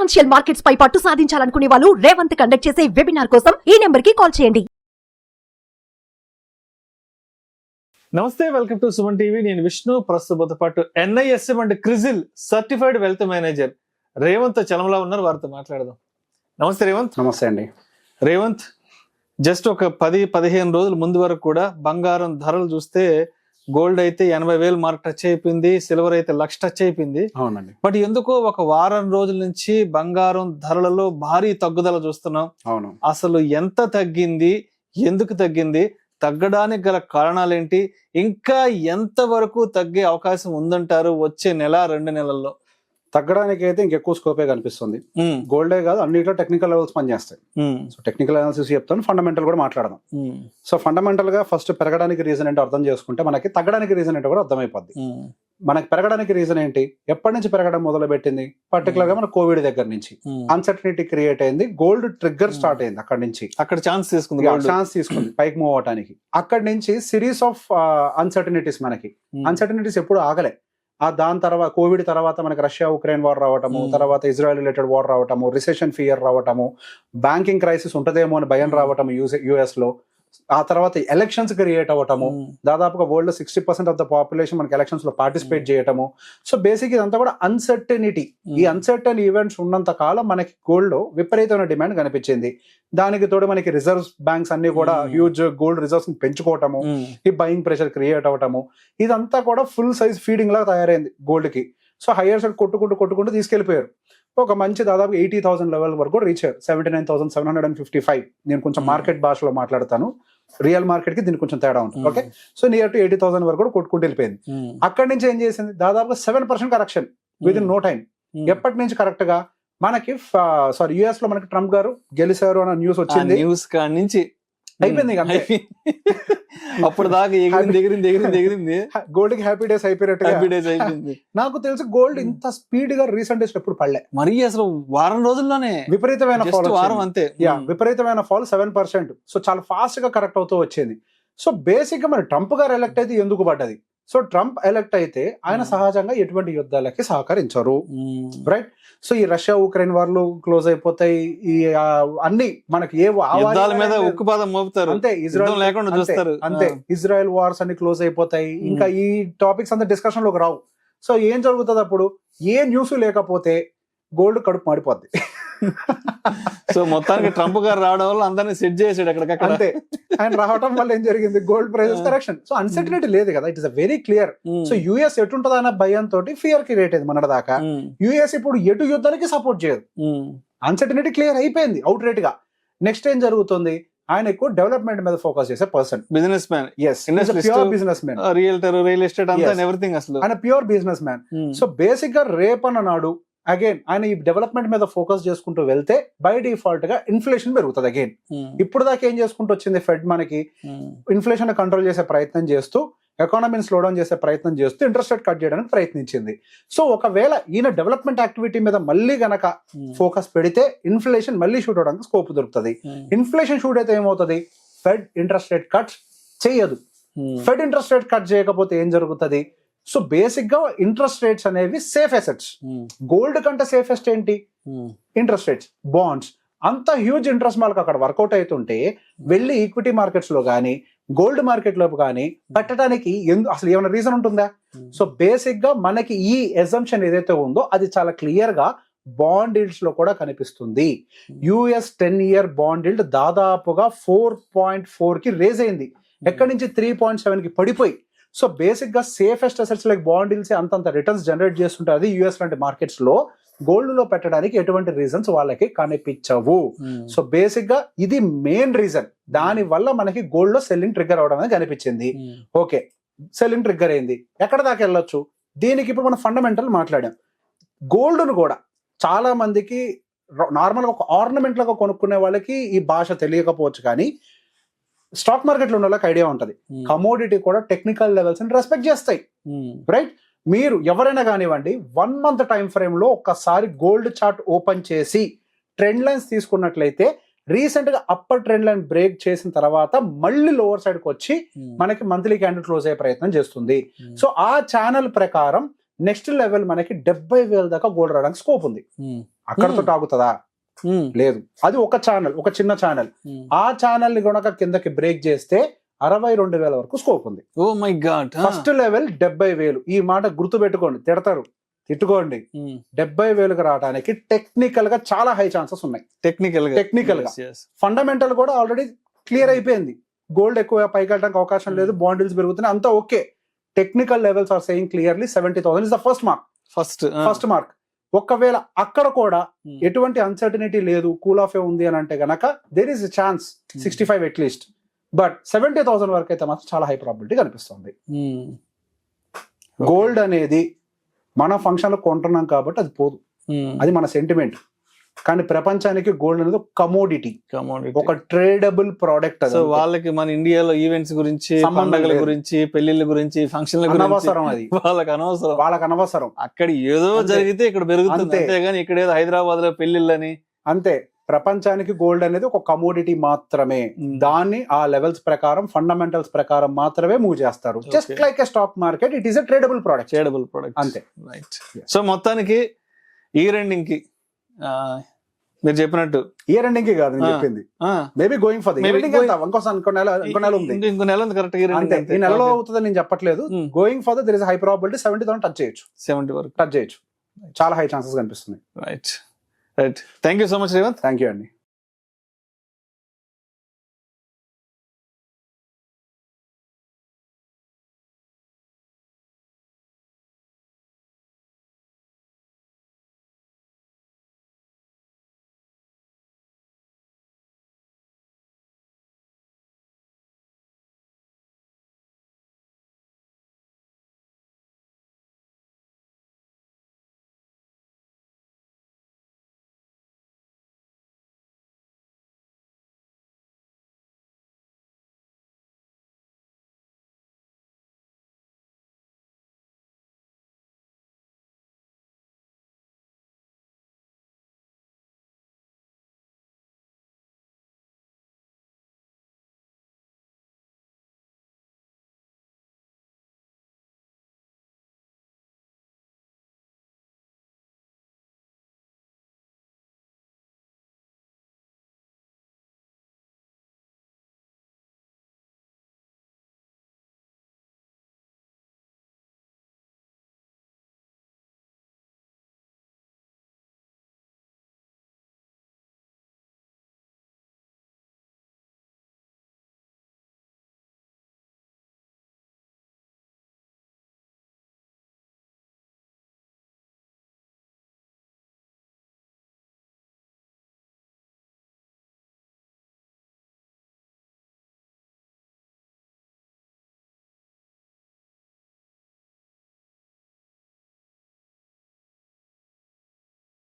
Financial markets పై పట్టు సాధించాలనుకునే వాళ్ళు Revanth conduct చేసే వెబినార్ కోసం ఈ నెంబర్ కి కాల్ చేయండి. నమస్తే, వెల్కమ్ టు సుమన్ టీవీ. నేను విష్ణు. ప్రస్తుతంతో పాటు NISM and CRISIL certified wealth manager Revanth Chalamala ఉన్నారు. వారితో మాట్లాడదాం. నమస్తే రేవంత్. నమస్తే అండి. రేవంత్, జస్ట్ ఒక 10-15 రోజుల ముందు వరకు కూడా బంగారం ధరలు చూస్తే గోల్డ్ అయితే 80,000 మార్క్ టచ్ అయిపోయింది, సిల్వర్ అయితే 1,00,000 టచ్ అయిపోయింది. అవునండి. బట్ ఎందుకో ఒక వారం రోజుల నుంచి బంగారం ధరలలో భారీ తగ్గుదల చూస్తున్నాం. అవును. అసలు ఎంత తగ్గింది, ఎందుకు తగ్గింది, తగ్గడానికి గల కారణాలేంటి, ఇంకా ఎంత వరకు తగ్గే అవకాశం ఉందంటారు వచ్చే నెల 2 నెలల్లో? తగ్గడానికి అయితే ఇంకెక్కువ స్కోపే కనిపిస్తుంది. గోల్డే కాదు, అన్నిట్లో టెక్నికల్ లెవెల్స్ పనిచేస్తాయి. సో టెక్నికల్ అనాలిసిస్ చెప్తాను, ఫండమెంటల్ కూడా మాట్లాడదాం. సో ఫండమెంటల్ గా ఫస్ట్ పెరగడానికి రీజన్ ఏంటో అర్థం చేసుకుంటే మనకి తగ్గడానికి రీజన్ ఏంటో కూడా అర్థమైపోద్ది. మనకి పెరగడానికి రీజన్ ఏంటి, ఎప్పటి నుంచి పెరగడం మొదలు పెట్టింది? పర్టికులర్ గా మన కోవిడ్ దగ్గర నుంచి అన్సర్టనిటీ క్రియేట్ అయింది, గోల్డ్ ట్రిగ్గర్ స్టార్ట్ అయింది. అక్కడ నుంచి అక్కడ ఛాన్స్ తీసుకుంది పైకి మూవ్ అవడానికి. అక్కడి నుంచి సిరీస్ ఆఫ్ అన్సర్టనిటీస్, మనకి అన్సర్టనిటీస్ ఎప్పుడు ఆగలే. దాని తర్వాత కోవిడ్ తర్వాత మనకి రష్యా ఉక్రెయిన్ వార్ రావటము, తర్వాత ఇజ్రాయెల్ రిలేటెడ్ వార్ రావటము, రిసెషన్ ఫియర్ రావటము, బ్యాంకింగ్ క్రైసిస్ ఉంటదేమో అని భయం రావటము US లో, ఆ తర్వాత ఎలక్షన్స్ క్రియేట్ అవ్వటము, దాదాపుగా వరల్డ్ లో 60% ఆఫ్ ద పాపులేషన్ మనకి ఎలక్షన్స్ లో పార్టిసిపేట్ చేయటము. సో బేసిక్ ఇదంతా కూడా అన్సర్టనిటీ. ఈ అన్సర్టన్ ఈవెంట్స్ ఉన్నంత కాలం మనకి గోల్డ్ లో విపరీతమైన డిమాండ్ కనిపించింది. దానికి తోడు మనకి రిజర్వ్స్ బ్యాంక్స్ అన్ని కూడా హ్యూజ్ గోల్డ్ రిజర్వ్స్ పెంచుకోవటము, ఈ బయింగ్ ప్రెషర్ క్రియేట్ అవ్వటము, ఇదంతా కూడా ఫుల్ సైజ్ ఫీడింగ్ లాగా తయారైంది గోల్డ్ కి. సో హైయర్ సైడ్ కొట్టుకుంటూ తీసుకెళ్లిపోయారు. ఒక మంచి దాదాపు 80,000 లెవెల్ వరకు రీచ్ అయ్యారు. 79,755. నేను కొంచెం మార్కెట్ భాషలో మాట్లాడతాను, రియల్ మార్కెట్ కి దీనికి కొంచెం తేడా ఉంటుంది. ఓకే, సో నియర్ టు 80,000 వరకు కూడా కొట్టుకుంటూ వెళ్ళిపోయింది. అక్కడి నుంచి ఏం చేసింది, దాదాపు 7% correction with in no time. ఎప్పటి నుంచి కరెక్ట్ గా మనకి US లో మనకి ట్రంప్ గారు గెలిచారు అన్న న్యూస్ వచ్చింది. న్యూస్ కాడి నుంచి అయిపోయింది. అప్పుడు దాకా ఎగిరింది గోల్డ్ కి హ్యాపీ డేస్ అయిపోయినట్టు. నాకు తెలిసి గోల్డ్ ఇంత స్పీడ్ గా రీసెంట్ డేస్ ఎప్పుడు పడలే. మరి అసలు వారం రోజుల్లోనే విపరీతమైన ఫాల్. అంతే, విపరీతమైన ఫాల్ 7%. సో చాలా ఫాస్ట్ గా కరెక్ట్ అవుతూ వచ్చింది. సో బేసిక్ గా మరి ట్రంప్ గారు ఎలక్ట్ అయితే ఎందుకు పడ్డది? సో ట్రంప్ ఎలక్ట్ అయితే ఆయన సహజంగా ఎటువంటి యుద్ధాలకి సహకరించరు, రైట్? సో ఈ రష్యా ఉక్రెయిన్ వార్లు క్లోజ్ అయిపోతాయి, ఈ అన్ని మనకి మీద ఉక్కుపాదం మోపుతారు, అంతే. ఇజ్రాయెల్ లేకుండా చూస్తారు, అంతే. ఇజ్రాయెల్ వార్స్ అన్ని క్లోజ్ అయిపోతాయి, ఇంకా ఈ టాపిక్స్ అంతా డిస్కషన్ లోకి రావు. సో ఏం జరుగుతుంది అప్పుడు? ఏ న్యూస్ లేకపోతే గోల్డ్ కడుపు మాడిపోద్ది. సో మొత్తానికి ట్రంప్ గారు రావడం వల్ల అందరినీ సెట్ చేసాడు అక్కడికక్కడ. అంతే, ఆయన రావడం వల్ల ఏం జరిగింది, gold prices correction. So uncertainty లేదు కదా, it is very clear. So US ఎటుంటది అన్న భయంతో ఫియర్ క్రియేట్ అయింది మన దాకా. US ఇప్పుడు ఎటు యుద్ధానికి సపోర్ట్ చేయదు. అన్సర్టనిటీ క్లియర్ అయిపోయింది అవుట్ రేట్ గా. నెక్స్ట్ ఏం జరుగుతుంది, ఆయన ఎక్కువ డెవలప్మెంట్ మీద ఫోకస్ చేసే person, business man. Pure business man, realtor, real estate అంతా ఎవ్రీథింగ్. అసలు ఆయన pure business man. So basic గా రేపన్న నాడు అగైన్ ఆయన ఈ డెవలప్మెంట్ మీద ఫోకస్ చేసుకుంటూ వెళ్తే బై డిఫాల్ట్ గా ఇన్ఫ్లేషన్ పెరుగుతుంది అగైన్. ఇప్పుడు దాకా ఏం చేసుకుంటూ వచ్చింది ఫెడ్, మనకి ఇన్ఫ్లేషన్ కంట్రోల్ చేసే ప్రయత్నం చేస్తూ, ఎకానమీని స్లో డౌన్ చేసే ప్రయత్నం చేస్తూ ఇంట్రెస్ట్ రేట్ కట్ చేయడానికి ప్రయత్నించింది. సో ఒకవేళ ఈయన డెవలప్మెంట్ యాక్టివిటీ మీద మళ్ళీ గనక ఫోకస్ పెడితే ఇన్ఫ్లేషన్ మళ్ళీ షూట్ అవడానికి స్కోప్ దొరుకుతుంది. ఇన్ఫ్లేషన్ షూట్ అయితే ఏమవుతుంది, ఫెడ్ ఇంట్రెస్ట్ రేట్ కట్ చేయదు. ఫెడ్ ఇంట్రెస్ట్ రేట్ కట్ చేయకపోతే ఏం జరుగుతుంది? సో బేసిక్ గా ఇంట్రెస్ట్ రేట్స్ అనేవి సేఫ్ అసెట్స్. గోల్డ్ కంటే సేఫెస్ట్ ఏంటి? Interest rates, bonds. అంత హ్యూజ్ ఇంట్రెస్ట్ వాళ్ళకి అక్కడ వర్కౌట్ అవుతుంటే వెళ్ళి ఈక్విటీ మార్కెట్స్ లో కానీ గోల్డ్ మార్కెట్ లో కానీ పెట్టడానికి అసలు ఏమైనా రీజన్ ఉంటుందా? సో బేసిక్ గా మనకి ఈ ఎజంప్షన్ ఏదైతే ఉందో అది చాలా క్లియర్ గా బాండ్ ఈల్డ్స్ లో కూడా కనిపిస్తుంది. US 10-year బాండ్ ఈల్డ్ దాదాపుగా 4.4 కి రేజ్ అయింది, ఎక్కడి నుంచి 3.7 కి పడిపోయి. సో బేసిక్ గా safest assets like bond deals అంతంత రిటర్న్స్ జనరేట్ చేస్తుంటారు. అది US లాంటి మార్కెట్స్ లో గోల్డ్ లో పెట్టడానికి ఎటువంటి రీజన్స్ వాళ్ళకి కనిపించవు. సో బేసిక్ గా ఇది మెయిన్ రీజన్. దాని వల్ల మనకి గోల్డ్ లో సెల్లింగ్ ట్రిగ్గర్ అవడం అనేది కనిపించింది. ఓకే, సెల్లింగ్ ట్రిగ్గర్ అయింది, ఎక్కడ దాకా వెళ్ళొచ్చు? దీనికి ఇప్పుడు మనం ఫండమెంటల్ మాట్లాడాం. గోల్డ్ ను కూడా చాలా మందికి నార్మల్ గా ఒక ఆర్నమెంట్ లాగా కొనుక్కునే వాళ్ళకి ఈ భాష తెలియకపోవచ్చు, కానీ స్టాక్ మార్కెట్ లో ఉన్న వాళ్ళకి ఐడియా ఉంటది. కమోడిటీ కూడా టెక్నికల్ లెవెల్స్ ని రెస్పెక్ట్ చేస్తాయి, రైట్? మీరు ఎవరైనా కానివ్వండి 1 month టైం ఫ్రేమ్ లో ఒక్కసారి గోల్డ్ చార్ట్ ఓపెన్ చేసి ట్రెండ్ లైన్స్ తీసుకున్నట్లయితే రీసెంట్ గా అప్పర్ ట్రెండ్ లైన్ బ్రేక్ చేసిన తర్వాత మళ్ళీ లోవర్ సైడ్ కి వచ్చి మనకి మంత్లీ క్యాండిల్ క్లోజ్ అయ్యే ప్రయత్నం చేస్తుంది. సో ఆ ఛానల్ ప్రకారం నెక్స్ట్ లెవెల్ మనకి 70,000 దాకా గోల్డ్ రావడానికి స్కోప్ ఉంది. అక్కడతో ఆగుతుందా? లేదు. అది ఒక ఛానల్, ఒక చిన్న ఛానల్. ఆ ఛానల్ ని గనక కిందకి బ్రేక్ చేస్తే 62,000 వరకు స్కోప్ ఉంది. Oh my God. First level 70,000. ఈ మాట గుర్తు పెట్టుకోండి, తిడతారు తిట్టుకోండి. 70,000కి రావడానికి టెక్నికల్ గా చాలా హై ఛాన్సెస్ ఉన్నాయి. టెక్నికల్ గా ఫండమెంటల్ కూడా ఆల్రెడీ క్లియర్ అయిపోయింది. గోల్డ్ ఎక్కువ పైకి వెళ్ళడానికి అవకాశం లేదు, బాండ్స్ పెరుగుతున్నాయి, అంతా okay. Technical levels are saying clearly 70,000 is the first mark. First mark. ఒకవేళ అక్కడ కూడా ఎటువంటి అన్సర్టనిటీ లేదు, కూల్ ఆఫ్ ఉంది అని అంటే గనక there is chance 65 at least. But 70,000 వరకు అయితే మాత్రం చాలా హై ప్రాబిలిటీ కనిపిస్తుంది. గోల్డ్ అనేది మన ఫంక్షన్ లో కొంటున్నాం కాబట్టి అది పోదు, అది మన సెంటిమెంట్. కానీ ప్రపంచానికి గోల్డ్ అనేది ఒక కమోడిటీ, ఒక ట్రేడబుల్ ప్రోడక్ట్. సో వాళ్ళకి మన ఇండియాలో ఈవెంట్స్ గురించి, పండుగల గురించి, పెళ్లిళ్ళ గురించి, ఫంక్షన్ల గురించి అనవసరం. అది వాళ్ళకి అనవసరం. అక్కడ ఏదో జరిగితే ఇక్కడ పెరుగుతుంది అంతేగాని ఇక్కడ ఏదో హైదరాబాద్ లో పెళ్లిళ్ళని అంతే. ప్రపంచానికి గోల్డ్ అనేది ఒక కమోడిటీ మాత్రమే. దాన్ని ఆ లెవెల్స్ ప్రకారం, ఫండమెంటల్స్ ప్రకారం మాత్రమే మూవ్ చేస్తారు. Just like a stock market, it is a tradable product. అంతే. రైట్. సో మొత్తానికి ఇయర్ ఎండింగ్ కి మీరు చెప్పినట్టు, ఇయర్ ఎండింగ్ కి కాదు నేను చెప్పింది, మేబీ గోయింగ్ ఫర్ ఇంకో నెల ఉంది, ఇంకో నెల ఉంది కరెక్ట్. ఈ నెలలో అవుతుందని నేను చెప్పట్లేదు. Going for their is high probability 70,000 touch చేయొచ్చు, 70 వరకు టచ్ చేయొచ్చు. చాలా హై ఛాన్సెస్ కనిపిస్తున్నాయి. Right. Thank you so much Revanth. Thank you అండి.